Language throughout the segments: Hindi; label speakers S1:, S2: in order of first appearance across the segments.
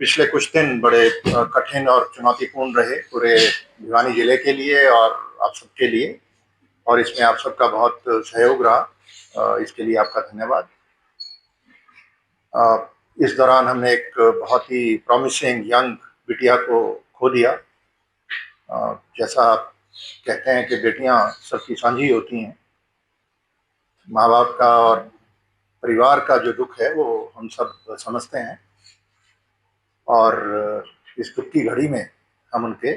S1: पिछले कुछ दिन बड़े कठिन और चुनौतीपूर्ण रहे पूरे भिवानी जिले के लिए और आप सबके लिए। और इसमें आप सबका बहुत सहयोग रहा। इसके लिए आपका धन्यवाद। इस दौरान हमने एक बहुत ही प्रॉमिसिंग यंग बिटिया को खो दिया। जैसा आप कहते हैं कि बेटियां सबकी साझी होती हैं, माँ बाप का और परिवार का जो दुख है वो हम सब समझते हैं। और इस दुख की घड़ी में हम उनके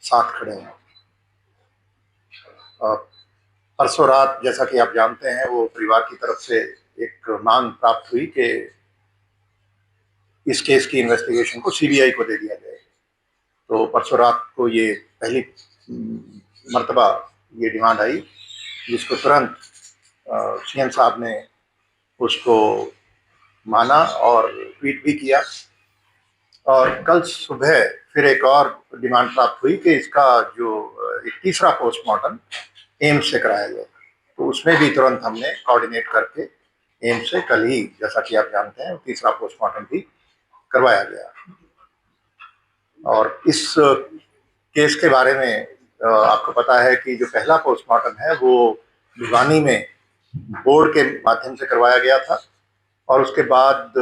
S1: साथ खड़े हैं। परसों रात, जैसा कि आप जानते हैं, वो परिवार की तरफ से एक मांग प्राप्त हुई कि इस केस की इन्वेस्टिगेशन को सीबीआई को दे दिया जाए। तो परसों रात को ये पहली मर्तबा ये डिमांड आई, जिसको तुरंत सीएम साहब ने उसको माना और ट्वीट भी किया। और कल सुबह फिर एक और डिमांड प्राप्त हुई कि इसका जो एक तीसरा पोस्टमार्टम एम्स से कराया जाए। तो उसमें भी तुरंत हमने कोऑर्डिनेट करके एम्स से कल ही, जैसा कि आप जानते हैं, तीसरा पोस्टमार्टम भी करवाया गया। और इस केस के बारे में आपको पता है कि जो पहला पोस्टमार्टम है वो भिवानी में बोर्ड के माध्यम से करवाया गया था। और उसके बाद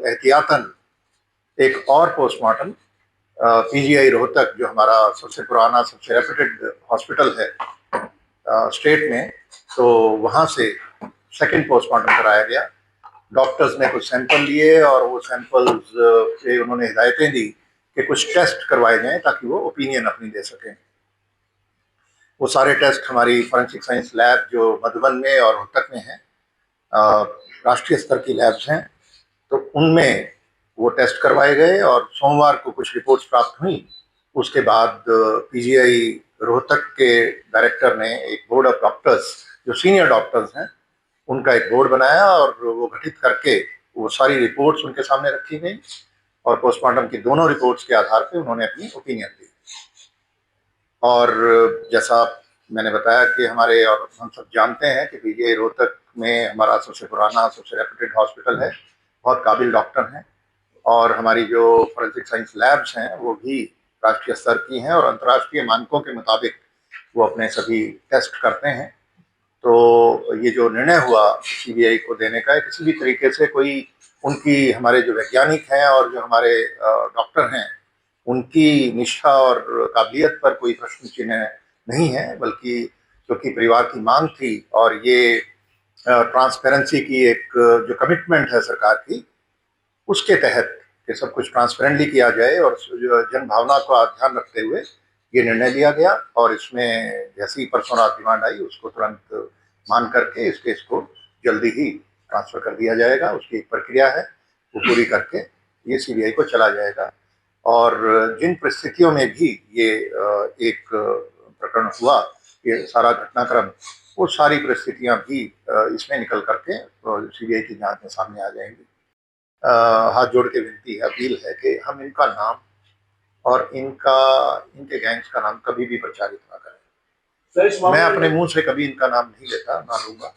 S1: एहतियातन एक और पोस्टमार्टम पीजीआई रोहतक, जो हमारा सबसे पुराना सबसे रेप्यूटेड हॉस्पिटल है स्टेट में, तो वहाँ से सेकंड पोस्टमार्टम कराया गया। डॉक्टर्स ने कुछ सैंपल लिए और वो सैंपल्स से उन्होंने हिदायतें दी कि कुछ टेस्ट करवाए जाएं ताकि वो ओपिनियन अपनी दे सकें। वो सारे टेस्ट हमारी फॉरेंसिक साइंस लैब जो मधुबन में और रोहतक में है, राष्ट्रीय स्तर की लैब्स हैं, तो उनमें वो टेस्ट करवाए गए और सोमवार को कुछ रिपोर्ट्स प्राप्त हुई। उसके बाद पीजीआई रोहतक के डायरेक्टर ने एक बोर्ड ऑफ डॉक्टर्स, जो सीनियर डॉक्टर्स हैं, उनका एक बोर्ड बनाया और वो गठित करके वो सारी रिपोर्ट्स उनके सामने रखी गई और पोस्टमार्टम की दोनों रिपोर्ट्स के आधार पे उन्होंने अपनी ओपिनियन दी। और जैसा मैंने बताया कि हमारे, और हम सब जानते हैं कि पीजीआई रोहतक में हमारा सबसे पुराना सबसे रेप्यूटेड हॉस्पिटल है, बहुत काबिल डॉक्टर हैं। और हमारी जो फॉरेंसिक साइंस लैब्स हैं वो भी राष्ट्रीय स्तर की हैं और अंतर्राष्ट्रीय मानकों के मुताबिक वो अपने सभी टेस्ट करते हैं। तो ये जो निर्णय हुआ सीबीआई को देने का, किसी भी तरीके से कोई उनकी, हमारे जो वैज्ञानिक हैं और जो हमारे डॉक्टर हैं, उनकी निष्ठा और काबिलियत पर कोई प्रश्न चिन्ह नहीं है, बल्कि क्योंकि परिवार की मांग थी और ये ट्रांसपेरेंसी की एक जो कमिटमेंट है सरकार की, उसके तहत कि सब कुछ ट्रांसपेरेंटली किया जाए और जन भावना को ध्यान रखते हुए ये निर्णय लिया गया। और इसमें जैसे ही परसों रात डिमांड आई, उसको तुरंत मान करके इस केस को जल्दी ही ट्रांसफर कर दिया जाएगा। उसकी एक प्रक्रिया है, वो पूरी करके ये सीबीआई को चला जाएगा। और जिन परिस्थितियों में भी ये एक प्रकरण हुआ, ये सारा घटनाक्रम, वो सारी परिस्थितियां भी इसमें निकल करके सीबीआई की जांच में सामने आ जाएंगी। हाथ जोड़ के विनती है, अपील है कि हम इनका नाम और इनके गैंग्स का नाम कभी भी प्रचारित ना करें। मैं अपने मुंह से कभी इनका नाम नहीं लेता, ना लूंगा।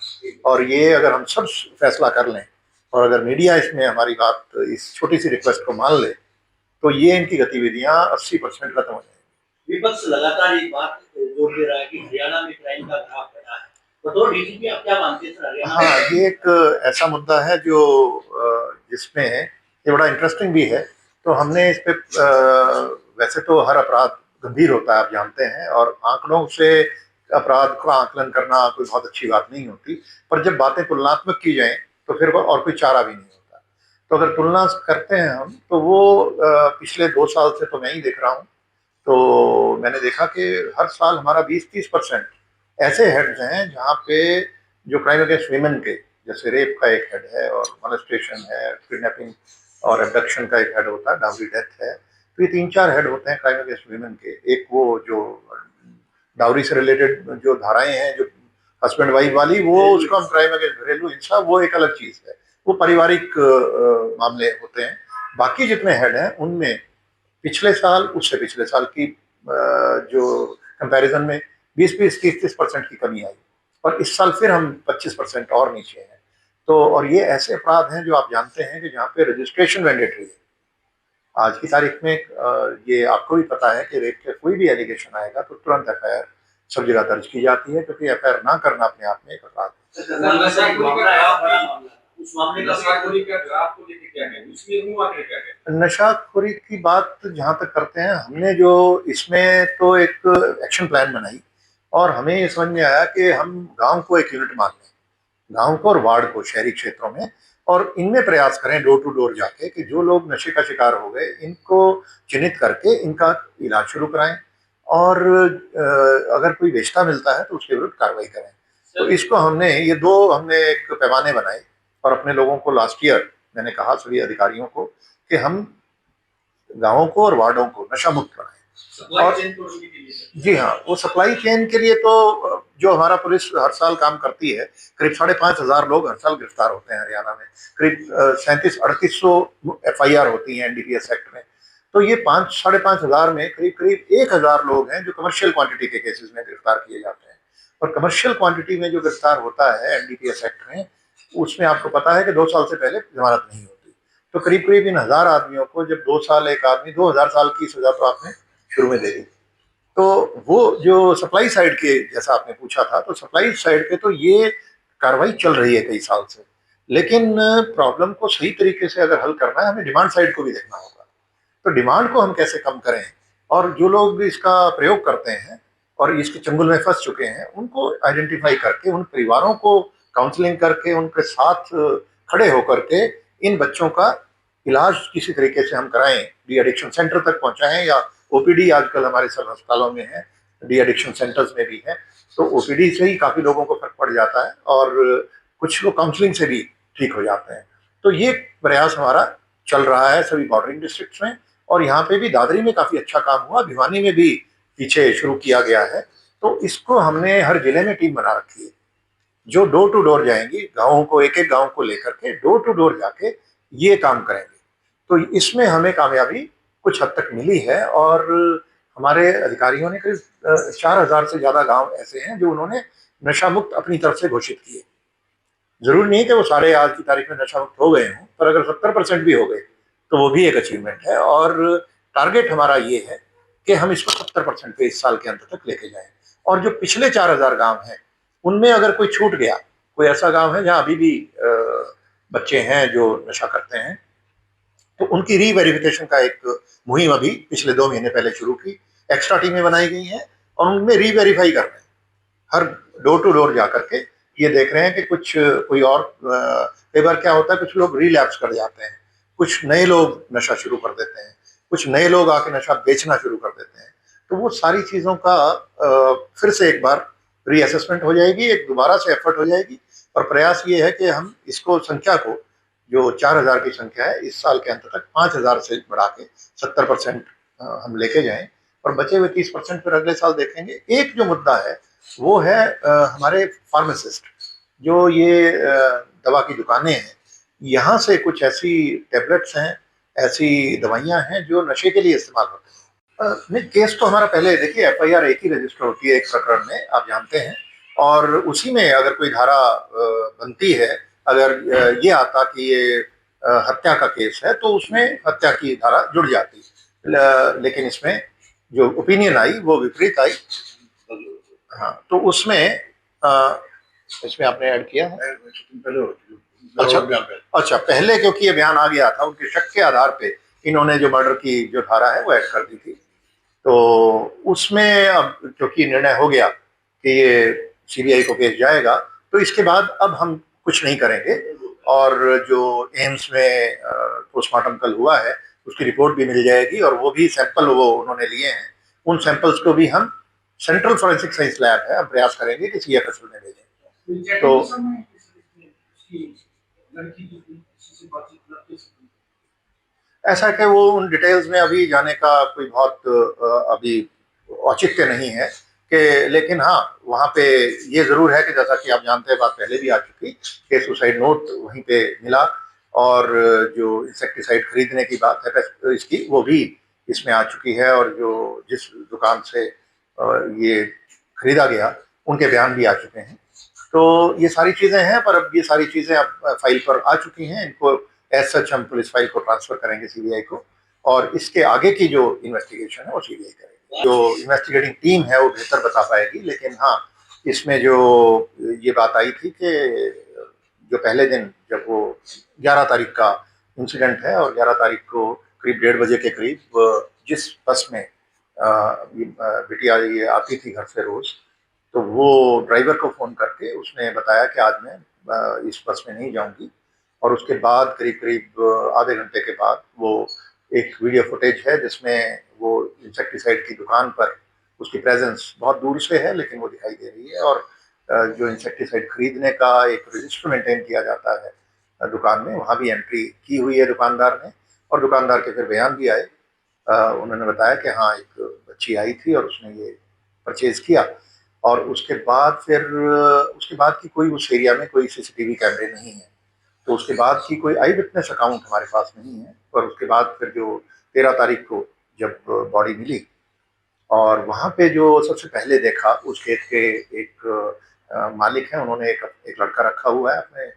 S1: और ये अगर हम सब फैसला कर लें और अगर मीडिया इसमें हमारी बात, इस छोटी सी रिक्वेस्ट को मान ले, तो ये इनकी गतिविधियां 80% खत्म हो जाएंगी।
S2: विपक्ष लगातार एक बात जोर दे रहा है कि हरियाणा में क्राइम का ग्राफ बढ़ा है, तो डीजीपी आप क्या मानते हैं हरियाणा?
S1: हाँ, ये एक ऐसा मुद्दा है जो जिसमें ये बड़ा इंटरेस्टिंग भी है। तो हमने इस पे वैसे तो हर अपराध गंभीर होता है, आप जानते हैं, और आंकड़ों से अपराध का आकलन करना कोई बहुत अच्छी बात नहीं होती। पर जब बातें तुलनात्मक की जाए तो फिर और कोई चारा भी नहीं होता। तो अगर तुलना करते हैं हम, तो वो पिछले 2 साल से तो मैं ही देख रहा हूँ, तो मैंने देखा कि हर साल हमारा 20-30% ऐसे हेड्स हैं जहाँ पे जो क्राइम अगेंस्ट वीमेन के, जैसे रेप का एक हेड है और मोलेस्टेशन है, किडनैपिंग और एब्डक्शन का एक हेड होता है, डाउरी डेथ है। तो ये 3-4 हेड होते हैं क्राइम अगेंस्ट वीमेन के। एक वो जो डाउरी से रिलेटेड जो धाराएं हैं, जो हस्बैंड वाइफ वाली, वो उसको हम क्राइम अगेंस्ट घरेलू हिंसा, वो एक अलग चीज है, वो पारिवारिक मामले होते हैं। बाकी जितने हेड हैं उनमें पिछले साल, उससे पिछले साल की जो कंपैरिजन में 20-20, 30-30% की कमी आई और इस साल फिर हम 25% और नीचे हैं। तो और ये ऐसे अपराध हैं जो आप जानते हैं कि जहाँ पे रजिस्ट्रेशन मैंडेटरी है। आज की तारीख में ये आपको भी पता है कि रेप का कोई भी एलिगेशन आएगा तो तुरंत एफआईआर सब जगह दर्ज की जाती है, क्योंकि एफआईआर ना करना अपने आप में एक अपराध है। नशाखोरी की बात जहां तक करते हैं, हमने जो इसमें तो एक एक्शन प्लान बनाई और हमें ये समझ में आया कि हम गांव को एक यूनिट मान लें, गांव को और वार्ड को शहरी क्षेत्रों में, और इनमें प्रयास करें डोर टू डोर जाके कि जो लोग नशे का शिकार हो गए इनको चिन्हित करके इनका इलाज शुरू कराएं, और अगर कोई बेचता मिलता है तो उसके विरुद्ध कार्रवाई करें। तो इसको हमने हमने एक पैमाने बनाए और अपने लोगों को लास्ट ईयर मैंने कहा सभी अधिकारियों को कि हम गांवों को और वार्डों को नशा मुक्त बनाएं। और जी हाँ, वो सप्लाई चेन के लिए तो जो हमारा पुलिस हर साल काम करती है, करीब 5,500 लोग हर साल गिरफ्तार होते हैं हरियाणा में, करीब 3700-3800 एफआईआर होती हैं एनडीपीएस एक्ट में। तो ये 5,500 में करीब करीब 1,000 लोग हैं जो कमर्शियल क्वांटिटी के केसेस में गिरफ्तार किए जाते हैं। और कमर्शियल क्वांटिटी में जो गिरफ्तार होता है एनडीपीएस एक्ट में, उसमें आपको पता है कि 2 साल से पहले जमानत नहीं होती। तो करीब करीब इन 1,000 आदमियों को जब 2 साल, एक आदमी 2,000 साल की सजा तो आपने शुरू में दे दी। तो वो जो सप्लाई साइड के जैसा आपने पूछा था, तो सप्लाई साइड पे तो ये कार्रवाई चल रही है कई साल से, लेकिन प्रॉब्लम को सही तरीके से अगर हल करना है, हमें डिमांड साइड को भी देखना होगा। तो डिमांड को हम कैसे कम करें, और जो लोग इसका प्रयोग करते हैं और इसके चंगुल में फंस चुके हैं उनको आइडेंटिफाई करके, उन परिवारों को काउंसलिंग करके, उनके साथ खड़े होकर के इन बच्चों का इलाज किसी तरीके से हम कराएं, डी एडिक्शन सेंटर तक पहुंचाएं, या ओपीडी आजकल हमारे सब अस्पतालों में है, डी एडिक्शन सेंटर्स में भी है। तो ओपीडी से ही काफी लोगों को फर्क पड़ जाता है और कुछ लोग काउंसलिंग से भी ठीक हो जाते हैं। तो ये प्रयास हमारा चल रहा है सभी बॉर्डरिंग डिस्ट्रिक्ट्स में, और यहाँ पे भी दादरी में काफी अच्छा काम हुआ, भिवानी में भी पीछे शुरू किया गया है। तो इसको हमने हर जिले में टीम बना रखी है जो डोर टू डोर जाएंगी, गाँवों को, एक एक गाँव को लेकर के डोर टू डोर जाके ये काम करेंगे। तो इसमें हमें कामयाबी कुछ हद तक मिली है, और हमारे अधिकारियों ने करीब 4,000 से ज्यादा गांव ऐसे हैं जो उन्होंने नशा मुक्त अपनी तरफ से घोषित किए। जरूरी नहीं कि वो सारे आज की तारीख में नशा मुक्त हो गए हों, पर अगर 70% भी हो गए तो वो भी एक अचीवमेंट है। और टारगेट हमारा ये है कि हम इसको 70% पे इस साल के अंत तक लेके जाएं। और जो पिछले 4,000 गांव हैं उनमें अगर कोई छूट गया, कोई ऐसा गांव है जहां अभी भी बच्चे हैं जो नशा करते हैं, तो उनकी रीवेरिफिकेशन का एक मुहिम अभी पिछले 2 महीने पहले शुरू की, एक्स्ट्रा टीमें बनाई गई हैं और उनमें रीवेरीफाई कर रहे हैं, हर डोर टू डोर जाकर के ये देख रहे हैं कि कुछ कोई और, कई बार क्या होता है कुछ लोग रिलैप्स कर जाते हैं, कुछ नए लोग नशा शुरू कर देते हैं, कुछ नए लोग आके नशा बेचना शुरू कर देते हैं। तो वो सारी चीज़ों का फिर से एक बार रीअसेसमेंट हो जाएगी, एक दोबारा से एफर्ट हो जाएगी, और प्रयास ये है कि हम इसको संख्या को, जो 4,000 की संख्या है, इस साल के अंत तक 5,000 से बढ़ा के 70% हम लेके जाएं, और बचे हुए 30% फिर अगले साल देखेंगे। एक जो मुद्दा है वो है हमारे फार्मासिस्ट, जो ये दवा की दुकानें हैं, यहाँ से कुछ ऐसी टैबलेट्स हैं, ऐसी दवाइयाँ हैं जो नशे के लिए इस्तेमाल होते हैं। नहीं, केस तो हमारा पहले देखिए, एफआईआर एक ही रजिस्टर होती है एक प्रकरण में, आप जानते हैं, और उसी में अगर कोई धारा बनती है, अगर ये आता कि ये हत्या का केस है तो उसमें हत्या की धारा जुड़ जाती, लेकिन इसमें जो ओपिनियन आई वो विपरीत आई। हाँ, तो उसमें इसमें आपने ऐड किया है। अच्छा, पहले क्योंकि ये बयान आ गया था, उनके शक के आधार पे इन्होंने जो मर्डर की जो धारा है वो ऐड कर दी थी। तो उसमें अब क्योंकि निर्णय हो गया कि ये सीबीआई को पेश जाएगा, तो इसके बाद अब हम कुछ नहीं करेंगे, और जो एम्स में पोस्टमार्टम कल हुआ है उसकी रिपोर्ट भी मिल जाएगी, और वो भी सैंपल वो उन्होंने लिए हैं, उन सैंपल्स को भी हम सेंट्रल फॉरेंसिक साइंस लैब है, हम प्रयास करेंगे कि सीएफएसएल में भेजें। तो ऐसा कि वो उन डिटेल्स में अभी जाने का कोई बहुत अभी औचित्य नहीं है कि, लेकिन हाँ वहाँ पे ये जरूर है कि जैसा कि आप जानते हैं, बात पहले भी आ चुकी कि सुसाइड नोट वहीं पे मिला, और जो इंसेक्टिसाइड खरीदने की बात है इसकी, वो भी इसमें आ चुकी है, और जो जिस दुकान से ये खरीदा गया उनके बयान भी आ चुके हैं। तो ये सारी चीज़ें हैं, पर अब ये सारी चीज़ें अब फाइल पर आ चुकी हैं, इनको एज सच हम पुलिस फाइल को ट्रांसफर करेंगे सीबीआई को, और इसके आगे की जो इन्वेस्टिगेशन है वो सीबीआई करेगी। जो इन्वेस्टिगेटिंग टीम है वो बेहतर बता पाएगी, लेकिन हाँ, इसमें जो ये बात आई थी कि जो पहले दिन जब वो 11 तारीख का इंसिडेंट है और 11 तारीख को करीब 1:30 के करीब जिस बस में बिटिया ये आती थी घर से रोज, तो वो ड्राइवर को फोन करके उसने बताया कि आज मैं इस बस में नहीं जाऊंगी। और उसके बाद करीब करीब आधे घंटे के बाद वो एक वीडियो फुटेज है जिसमें वो इंसेक्टिसाइड की दुकान पर उसकी प्रेजेंस बहुत दूर से है लेकिन वो दिखाई दे रही है। और जो इंसेक्टिसाइड खरीदने का एक रजिस्टर मेंटेन किया जाता है दुकान में, वहाँ भी एंट्री की हुई है दुकानदार ने। और दुकानदार के फिर बयान भी आए। उन्होंने बताया कि हाँ, एक बच्ची आई थी और उसने ये परचेज किया। और उसके बाद की कोई उस एरिया में कोई सीसीटीवी कैमरे नहीं है, तो उसके बाद की कोई आई विटनेस अकाउंट हमारे पास नहीं है। पर उसके बाद फिर जो 13 तारीख को जब बॉडी मिली और वहाँ पे जो सबसे पहले देखा उस खेत के एक मालिक हैं, उन्होंने एक लड़का रखा हुआ है अपने,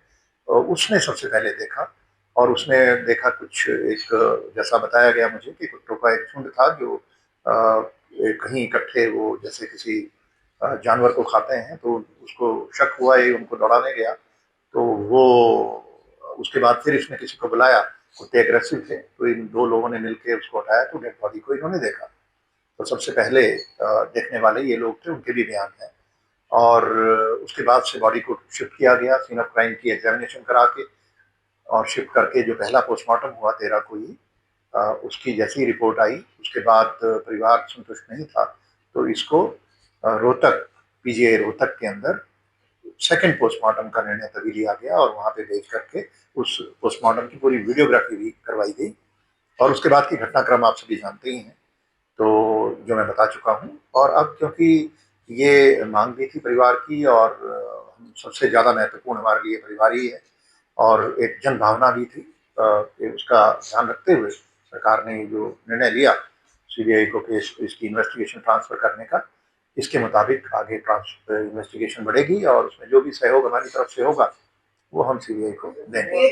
S1: उसने सबसे पहले देखा। और उसने देखा कुछ एक जैसा बताया गया मुझे कि कुत्तों का एक झुंड था जो कहीं इकट्ठे वो जैसे किसी जानवर को खाते हैं, तो उसको शक हुआ, ये उनको दौड़ाने गया। तो वो उसके बाद फिर इसने किसी को बुलाया, कुत्ते एग्रेसिव थे, तो इन दो लोगों ने मिलकर उसको उठाया, तो डेड बॉडी को इन्होंने देखा। तो सबसे पहले देखने वाले ये लोग थे, उनके भी बयान हैं। और उसके बाद से बॉडी को शिफ्ट किया गया, सीन ऑफ क्राइम की एग्जामिनेशन करा के और शिफ्ट करके जो पहला पोस्टमार्टम हुआ 13 को ही, उसकी जैसी रिपोर्ट आई उसके बाद परिवार संतुष्ट नहीं था, तो इसको रोहतक पीजीआई रोहतक के अंदर सेकंड पोस्टमार्टम का निर्णय तभी लिया गया और वहाँ पे भेज करके उस पोस्टमार्टम की पूरी वीडियोग्राफी भी करवाई गई। और उसके बाद की घटनाक्रम आप सभी जानते ही हैं, तो जो मैं बता चुका हूँ। और अब क्योंकि ये मांग भी थी परिवार की और सबसे ज़्यादा महत्वपूर्ण हमारे लिए परिवार ही है और एक जन भावना भी थी, कि उसका ध्यान रखते हुए सरकार ने जो निर्णय लिया सीबीआई को केस इसकी इन्वेस्टिगेशन ट्रांसफर करने का, इसके मुताबिक आगे इन्वेस्टिगेशन बढ़ेगी और उसमें जो भी सहयोग हमारी तरफ से होगा वो हम सीबीआई को देंगे।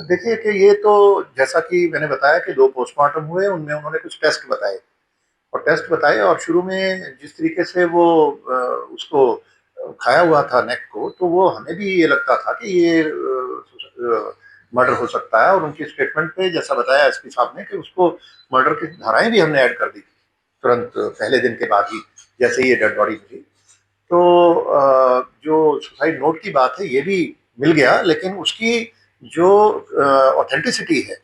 S1: देखिए कि ये तो जैसा कि मैंने बताया कि 2 पोस्टमार्टम हुए, उनमें उन्होंने कुछ टेस्ट बताए और शुरू में जिस तरीके से वो उसको खाया हुआ था नेक को, तो वो हमें भी ये लगता था कि ये मर्डर हो सकता है। और उनकी स्टेटमेंट पे जैसा बताया एसपी साहब ने कि उसको मर्डर की धाराएं भी हमने ऐड कर दी तुरंत पहले दिन के बाद ही, जैसे ये डेड बॉडी मिली। तो जो सुसाइड नोट की बात है ये भी मिल गया, लेकिन उसकी जो ऑथेंटिसिटी है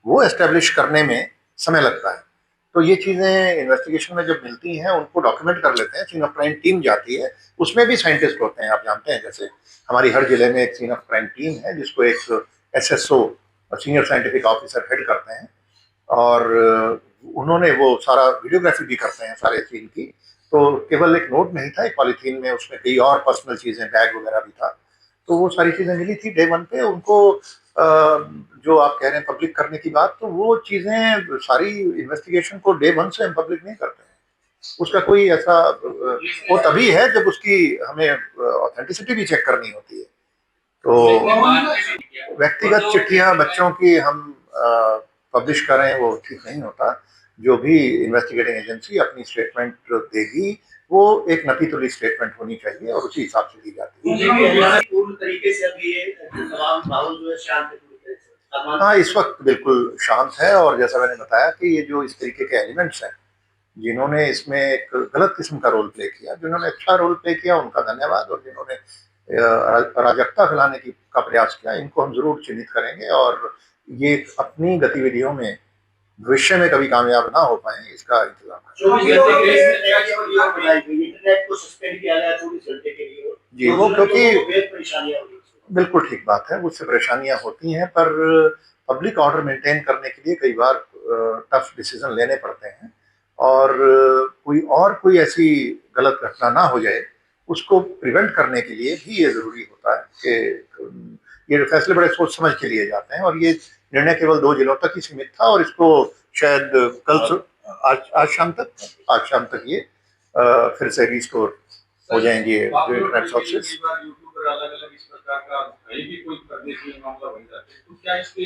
S1: वो एस्टेब्लिश करने में समय लगता है। तो ये चीज़ें इन्वेस्टिगेशन में जब मिलती हैं उनको डॉक्यूमेंट कर लेते हैं, सीन ऑफ क्राइम टीम जाती है, उसमें भी साइंटिस्ट होते हैं, आप जानते हैं। जैसे हमारी हर जिले में एक सीन ऑफ क्राइम टीम है जिसको एक SSO senior scientific officer head करते हैं और उन्होंने वो सारा वीडियोग्राफी भी करते हैं सारे सीन की। तो केवल एक नोट नहीं था, एक पॉलीथीन में उसमें कई और पर्सनल चीज़ें, बैग वगैरह भी था। तो वो सारी चीज़ें मिली थी डे 1 पे उनको। जो आप कह रहे हैं पब्लिक करने की बात, तो वो चीज़ें सारी इन्वेस्टिगेशन को डे 1 से हम पब्लिक नहीं करते हैं। उसका कोई ऐसा वो तभी है जब उसकी हमें ऑथेंटिसिटी भी चेक करनी होती है। तो व्यक्तिगत चिट्ठियां बच्चों की हम पब्लिश करें वो ठीक नहीं होता। जो भी इन्वेस्टिगेटिंग एजेंसी अपनी स्टेटमेंट देगी वो एक नपी तुली स्टेटमेंट होनी चाहिए और उसी हिसाब से दी जाती है।
S2: पूर्ण तरीके से अभी ये तमाम माहौल जो है शांत है पूरी तरह से।
S1: हाँ, इस वक्त बिल्कुल शांत है और जैसा मैंने बताया कि ये जो इस तरीके के एलिमेंट्स हैं जिन्होंने इसमें एक गलत किस्म का रोल प्ले किया, जिन्होंने अच्छा रोल प्ले किया उनका धन्यवाद, और जिन्होंने अराजकता फैलाने की का प्रयास किया इनको हम जरूर चिन्हित करेंगे और ये अपनी गतिविधियों में भविष्य में कभी कामयाब ना हो पाए इसका इंतजाम करें। जी, वो क्योंकि बिल्कुल ठीक बात है, उससे परेशानियां होती हैं, पर पब्लिक ऑर्डर मेंटेन करने के लिए कई बार टफ डिसीजन लेने पड़ते हैं और कोई ऐसी गलत घटना ना हो जाए उसको प्रिवेंट करने के लिए भी ये जरूरी होता है कि ये फैसले बड़े सोच समझ के लिए जाते हैं। और ये निर्णय केवल 2 जिलों तक ही सीमित था और इसको शायद आज शाम तक ये फिर से रिस्टोर हो जाएंगे जो इंटरनेट सोर्सेज।
S3: अलग अलग इस प्रकार का कहीं भी कोई करने के मामला बन जाते हैं, तो क्या इसके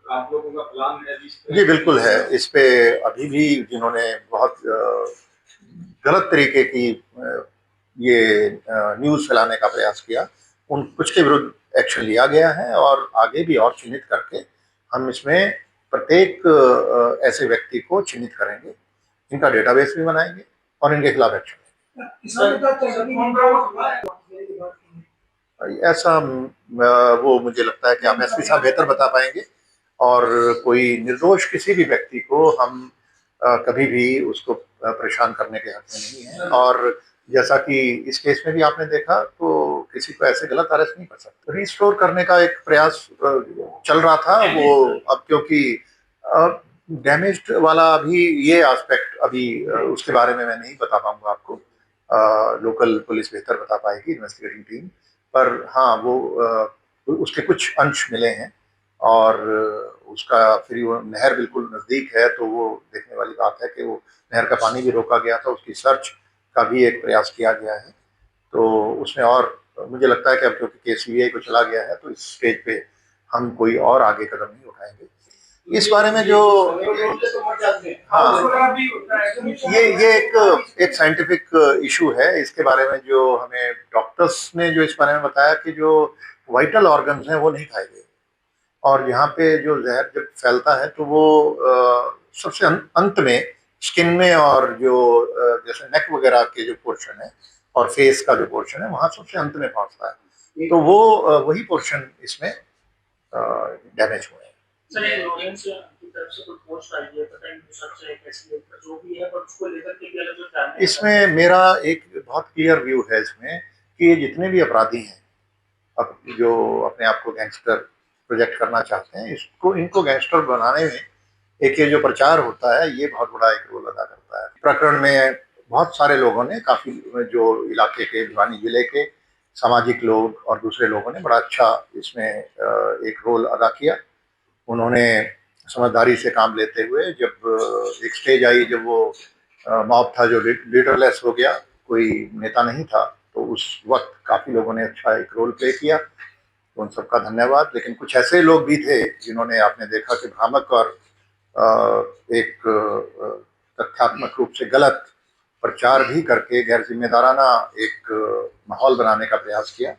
S3: आप लोगों का प्लान है?
S1: जी बिल्कुल है। इस पे अभी भी जिन्होंने बहुत गलत तरीके की ये न्यूज़ फैलाने का प्रयास किया, उन कुछ के विरुद्ध एक्शन लिया गया है और आगे भी और चिन्हित करके हम इसमें प्रत्येक ऐसे व्यक्ति को चिन्हित करेंगे, इनका डेटाबेस भी बनाएंगे और इनके खिलाफ एक्शन ऐसा वो मुझे लगता है कि आप एसपी साहब बेहतर बता पाएंगे। और कोई निर्दोष किसी भी व्यक्ति को हम कभी भी उसको परेशान करने के हक में नहीं है। और जैसा कि इस केस में भी आपने देखा, तो किसी को ऐसे गलत अरेस्ट नहीं कर सकते। रिस्टोर करने का एक प्रयास चल रहा था, वो अब क्योंकि डैमेज्ड वाला अभी ये एस्पेक्ट अभी उसके बारे में मैं नहीं बता पाऊंगा आपको। लोकल पुलिस बेहतर बता पाएगी, इन्वेस्टिगेटिंग टीम। पर हाँ, वो उसके कुछ अंश मिले हैं और उसका फिर वो नहर बिल्कुल नज़दीक है, तो वो देखने वाली बात है कि वो नहर का पानी भी रोका गया था, उसकी सर्च का भी एक प्रयास किया गया है। तो उसमें और मुझे लगता है कि अब क्योंकि केस सीबीआई को चला गया है, तो इस स्टेज पे हम कोई और आगे कदम नहीं उठाएंगे। इस बारे में जो हाँ, ये एक साइंटिफिक इशू है। इसके बारे में जो हमें डॉक्टर्स ने जो इस बारे में बताया कि जो वाइटल ऑर्गन्स हैं वो नहीं खाए गए, और यहाँ पे जो जहर जब फैलता है तो वो सबसे अंत में स्किन में, और जो जैसे नेक वगैरह के जो पोर्शन है और फेस का जो पोर्शन है वहाँ सबसे अंत में पहुँचता है, तो वो वही पोर्शन इसमें डैमेज हुए हैं।
S2: सर, ये लॉरेंस की तरफ से कोई पोस्ट आई है, पता नहीं सच है कैसी है, पर जो भी है, पर उसको लेकर के भी अलग जो जानना
S1: इसमें मेरा एक बहुत क्लियर व्यू है इसमें कि ये जितने भी अपराधी हैं, अब जो अपने आप को गैंगस्टर प्रोजेक्ट करना चाहते हैं, इसको इनको गैंगस्टर बनाने में एक ये जो प्रचार होता है, ये बहुत बड़ा एक रोल अदा करता है। प्रकरण में बहुत सारे लोगों ने, काफी जो इलाके के, भिवानी जिले के सामाजिक लोग और दूसरे लोगों ने बड़ा अच्छा इसमें एक रोल अदा किया। उन्होंने समझदारी से काम लेते हुए, जब एक स्टेज आई जब वो मॉब था जो लीडरलेस हो गया, कोई नेता नहीं था, तो उस वक्त काफी लोगों ने अच्छा एक रोल प्ले किया, तो उन सबका धन्यवाद। लेकिन कुछ ऐसे लोग भी थे जिन्होंने, आपने देखा कि भ्रामक और एक तथ्यात्मक रूप से गलत प्रचार भी करके गैर जिम्मेदाराना एक माहौल बनाने का प्रयास किया,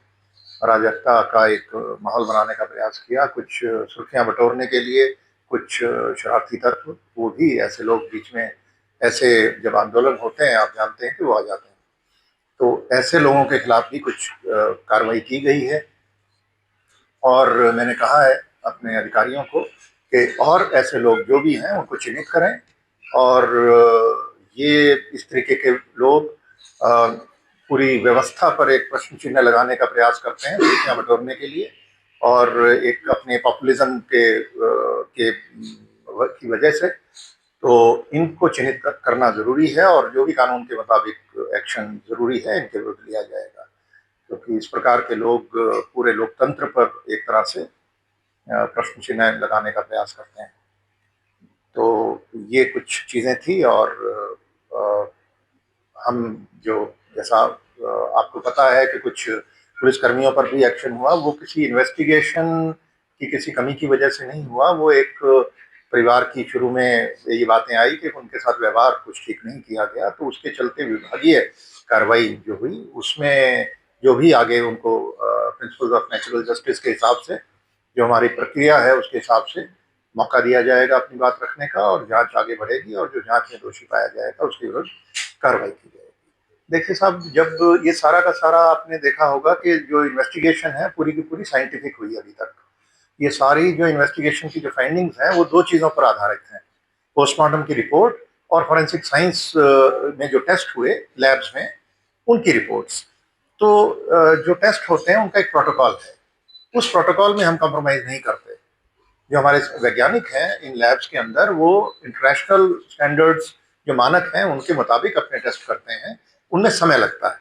S1: अराजकता का एक माहौल बनाने का प्रयास किया, कुछ सुर्खियां बटोरने के लिए कुछ शरारती तत्व, वो भी ऐसे लोग बीच में, ऐसे जब आंदोलन होते हैं आप जानते हैं कि वो आ जाते हैं, तो ऐसे लोगों के खिलाफ भी कुछ कार्रवाई की गई है। और मैंने कहा है अपने अधिकारियों को कि और ऐसे लोग जो भी हैं उनको चिन्हित करें, और ये इस तरीके के लोग पूरी व्यवस्था पर एक प्रश्न चिन्ह लगाने का प्रयास करते हैं सुर्खियां बटोरने के लिए, और एक अपने पॉपुलिज्म की वजह से, तो इनको चिन्हित करना जरूरी है, और जो भी कानून के मुताबिक एक्शन जरूरी है इनके विरुद्ध लिया जाएगा, क्योंकि इस प्रकार के लोग पूरे लोकतंत्र पर एक तरह से प्रश्न चिन्ह लगाने का प्रयास करते हैं। तो ये कुछ चीज़ें थी, और हम जो, जैसा आपको पता है कि कुछ पुलिसकर्मियों पर भी एक्शन हुआ, वो किसी इन्वेस्टिगेशन की किसी कमी की वजह से नहीं हुआ, वो एक परिवार की शुरू में ये बातें आई कि उनके साथ व्यवहार कुछ ठीक नहीं किया गया, तो उसके चलते विभागीय कार्रवाई जो हुई उसमें जो भी आगे उनको प्रिंसिपल्स ऑफ नेचुरल जस्टिस के हिसाब से, जो हमारी प्रक्रिया है उसके हिसाब से मौका दिया जाएगा अपनी बात रखने का, और जांच आगे बढ़ेगी, और जो जांच में दोषी पाया जाएगा उसके विरुद्ध कार्रवाई की जाएगी। देखिए साहब, जब ये सारा का सारा आपने देखा होगा कि जो इन्वेस्टिगेशन है पूरी की पूरी साइंटिफिक हुई अभी तक, ये सारी जो इन्वेस्टिगेशन की जो फाइंडिंग्स हैं वो दो चीज़ों पर आधारित हैं, पोस्टमार्टम की रिपोर्ट और फॉरेंसिक साइंस में जो टेस्ट हुए लैब्स में उनकी रिपोर्ट्स। तो जो टेस्ट होते हैं उनका एक प्रोटोकॉल है, उस प्रोटोकॉल में हम कॉम्प्रोमाइज़ नहीं करते। जो हमारे वैज्ञानिक हैं इन लैब्स के अंदर, वो इंटरनेशनल स्टैंडर्ड्स जो मानक हैं उनके मुताबिक अपने टेस्ट करते हैं, उनमें समय लगता है।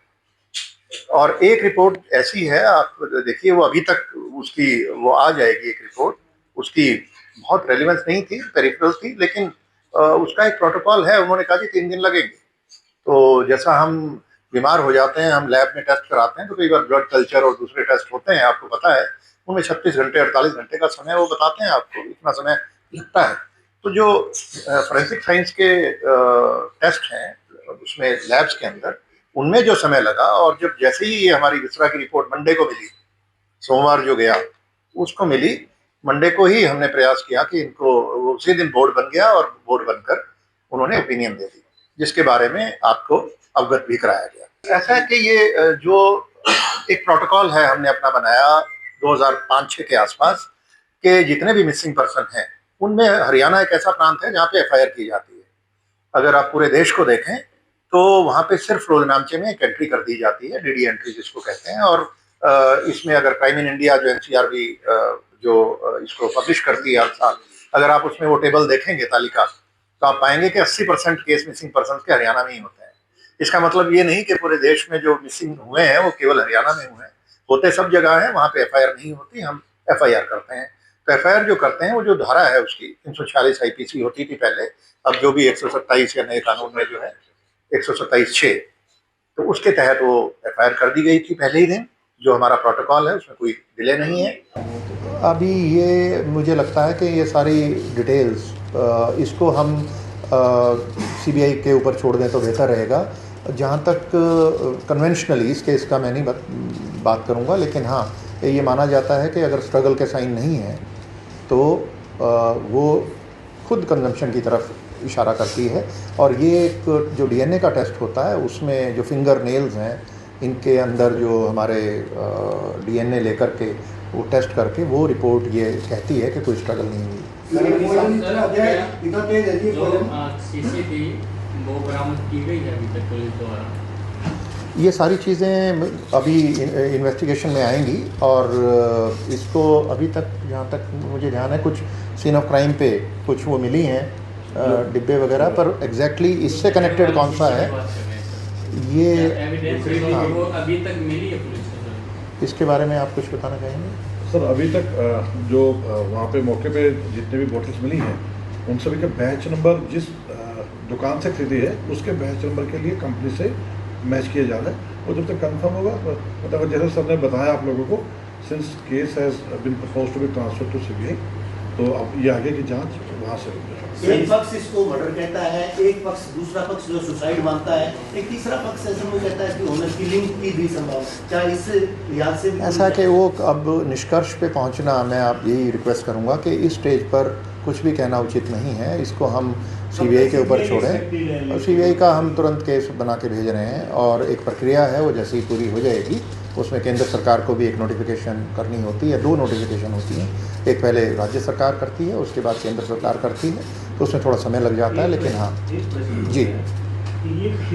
S1: और एक रिपोर्ट ऐसी है, आप देखिए, वो अभी तक उसकी वो आ जाएगी एक रिपोर्ट, उसकी बहुत रेलिवेंस नहीं थी, पेरिफेरल थी, लेकिन उसका एक प्रोटोकॉल है, उन्होंने कहा कि 3 दिन लगेंगे। तो जैसा हम बीमार हो जाते हैं, हम लैब में टेस्ट कराते हैं, तो कई बार ब्लड कल्चर और दूसरे टेस्ट होते हैं, आपको पता है उनमें 36 घंटे 48 घंटे का समय वो बताते हैं आपको, इतना समय लगता है। तो जो फोरेंसिक साइंस के टेस्ट हैं उसमें लैब्स के अंदर, उनमें जो समय लगा, और जब जैसे ही ये हमारी विस्रा की रिपोर्ट मंडे को मिली, सोमवार जो गया उसको मिली, मंडे को ही हमने प्रयास किया कि इनको, उसी दिन बोर्ड बन गया और बोर्ड बनकर उन्होंने ओपिनियन दे दी, जिसके बारे में आपको अवगत भी कराया गया। ऐसा है कि ये जो एक प्रोटोकॉल है हमने अपना बनाया 2005-06 के आसपास, के जितने भी मिसिंग पर्सन हैं उनमें हरियाणा एक ऐसा प्रांत है जहाँ पे एफआईआर की जाती है। अगर आप पूरे देश को देखें तो वहाँ पे सिर्फ रोजनामचे में एक एंट्री कर दी जाती है, डीडी एंट्री जिसको कहते हैं, और इसमें अगर क्राइम इन इंडिया जो एनसीआरबी जो इसको पब्लिश करती है हर साल, अगर आप उसमें वो टेबल देखेंगे तालिका, तो आप पाएंगे कि 80% केस मिसिंग पर्सन के हरियाणा में ही होते हैं। इसका मतलब ये नहीं कि पूरे देश में जो मिसिंग हुए हैं वो केवल हरियाणा में हुए हैं, होते सब जगह है, वहाँ पे एफआईआर नहीं होती, हम एफआईआर करते हैं। तो एफआईआर जो करते हैं वो जो धारा है उसकी 346 आईपीसी होती थी पहले, अब जो भी 127 या नए कानून में जो है 127(6), तो उसके तहत वो एफआईआर कर दी गई थी पहले ही दिन। जो हमारा प्रोटोकॉल है उसमें कोई डिले नहीं है। अभी ये मुझे लगता है कि ये सारी डिटेल्स इसको हम सीबीआई के ऊपर छोड़ दें तो बेहतर रहेगा। जहाँ तक कन्वेंशनली इस केस का मैं नहीं बात करूँगा, लेकिन हाँ ये माना जाता है कि अगर स्ट्रगल के साइन नहीं है तो वो खुद कंजम्पशन की तरफ इशारा करती है। और ये एक जो डीएनए का टेस्ट होता है उसमें जो फिंगर नेल्स हैं इनके अंदर जो हमारे डीएनए लेकर के वो टेस्ट करके वो रिपोर्ट ये कहती है कि कोई स्ट्रगल नहीं हुई।
S3: सीसीटीवी वो बरामद की गई है अभी तक पुलिस द्वारा?
S1: ये सारी चीज़ें अभी इन्वेस्टिगेशन में आएंगी, और इसको अभी तक जहाँ तक मुझे ध्यान है कुछ सीन ऑफ क्राइम पे कुछ वो मिली हैं डिब्बे वगैरह, पर एग्जैक्टली इससे कनेक्टेड कौन सा है ये
S3: वो अभी तक मिली है पुलिस को?
S1: इसके बारे में आप कुछ बताना चाहेंगे?
S4: सर अभी तक जो वहाँ पे मौके पे जितने भी बोतल्स मिली हैं उन सभी का बैच नंबर जिस दुकान से खरीदी है उसके बैच नंबर के लिए कंपनी से मैच किया जा रहा है। और जब तक कंफर्म होगा, मतलब जैसे सर ने बताया आप लोगों को, since case has been proposed to be transfer to CBI, तो अब ये आगे की जांच वहाँ से होगी।
S2: एक पक्ष इसको मर्डर कहता है, एक पक्ष, दूसरा पक्ष जो सुसाइड मानता है, एक तीसरा पक्ष ऐसा मुझे कहता है कि ऑनर किलिंग की भी संभावना। क्या इस लिहाज से
S1: ऐसा कि वो अब निष्कर्ष पे पहुंचना, मैं आप यही रिक्वेस्ट करूंगा कि इस स्टेज पर कुछ भी कहना उचित नहीं है। इसको हम सीबीआई के ऊपर छोड़ें, और सीबीआई का हम तुरंत केस बना के भेज रहे हैं, और एक प्रक्रिया है वो जैसे ही पूरी हो जाएगी उसमें केंद्र सरकार को भी एक नोटिफिकेशन करनी होती है, 2 नोटिफिकेशन होती हैं, एक पहले राज्य सरकार करती है उसके बाद केंद्र सरकार करती है, तो उसमें थोड़ा समय लग जाता है, लेकिन हाँ जी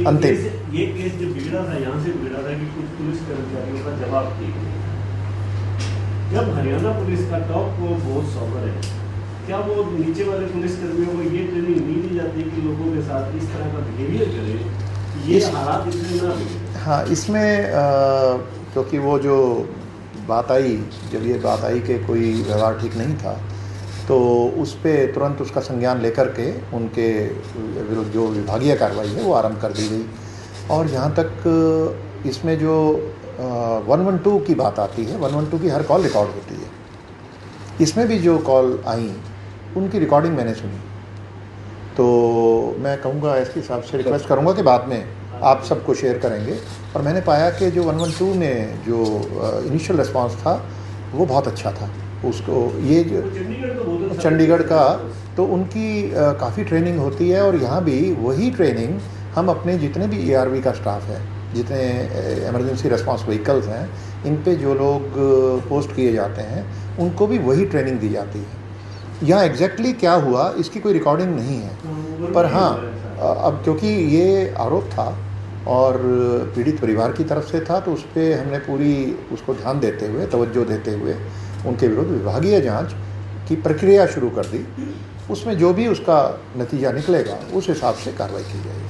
S1: अंतिम
S5: ये केस जो बिगड़ा था यहाँ से बिगड़ा था कि कुछ पुलिस कर्मचारियों का जवाब दिया। जब हरियाणा पुलिस का टॉप को बहुत सॉबर है, क्या वो नीचे वाले पुलिस कर्मियों को ये ट्रेनिंग नहीं दी जाती कि लोगों के साथ इस तरह का बिहेवियर करें, ये हालात इसमें ना बिगड़े?
S1: हाँ, इसमें क्योंकि वो जो बात आई, जब ये बात आई कि कोई व्यवहार ठीक नहीं था, तो उस पर तुरंत उसका संज्ञान लेकर के उनके विरुद्ध जो विभागीय कार्रवाई है वो आरंभ कर दी गई। और जहाँ तक इसमें जो 112 की बात आती है, 112 की हर कॉल रिकॉर्ड होती है। इसमें भी जो कॉल आई उनकी रिकॉर्डिंग मैंने सुनी, तो मैं कहूँगा इसके हिसाब से रिक्वेस्ट करूँगा कि बाद में आप सबको शेयर करेंगे। और मैंने पाया कि जो 112 ने जो इनिशियल रिस्पांस था वो बहुत अच्छा था। उसको ये जो चंडीगढ़ का, तो उनकी काफ़ी ट्रेनिंग होती है, और यहाँ भी वही ट्रेनिंग हम अपने जितने भी ERV का स्टाफ है, जितने इमरजेंसी रिस्पांस व्हीकल्स हैं, इन पे जो लोग पोस्ट किए जाते हैं उनको भी वही ट्रेनिंग दी जाती है। यहाँ एग्जैक्टली क्या हुआ इसकी कोई रिकॉर्डिंग नहीं है, पर हाँ अब क्योंकि ये आरोप था और पीड़ित परिवार की तरफ से था, तो उस पर हमने पूरी उसको ध्यान देते हुए, तवज्जो देते हुए उनके विरुद्ध विभागीय जांच की प्रक्रिया शुरू कर दी। उसमें जो भी उसका नतीजा निकलेगा उस हिसाब से कार्रवाई की जाएगी।